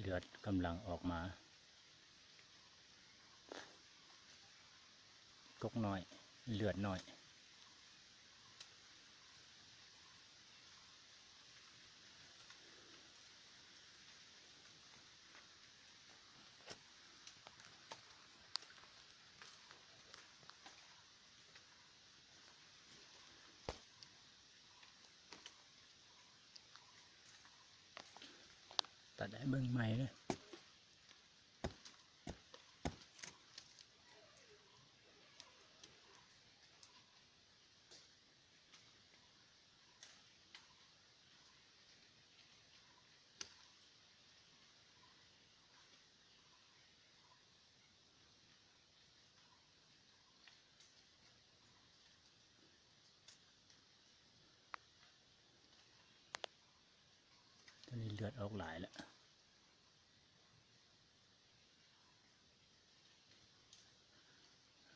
ลือดกำลังออกมาตกน้อยเลือดน้อยตัดได้เบิ่งใหม่เลยตอนนี้เลือดออกหลายแล้ว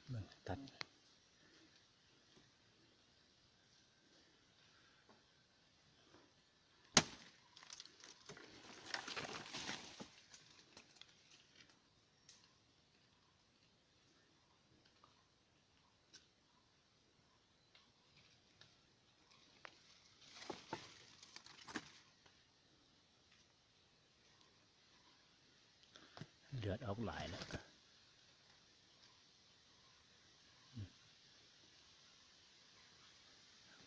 เบิ่งตัดเลือดออกหลายแล้ว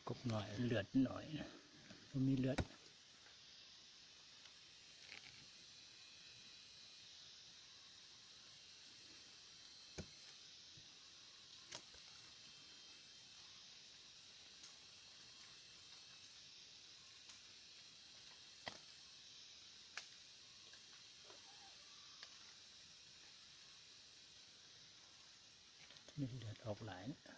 กบหน่อยเลือดหน่อยมีเลือดมีเลือดออกหลายนะ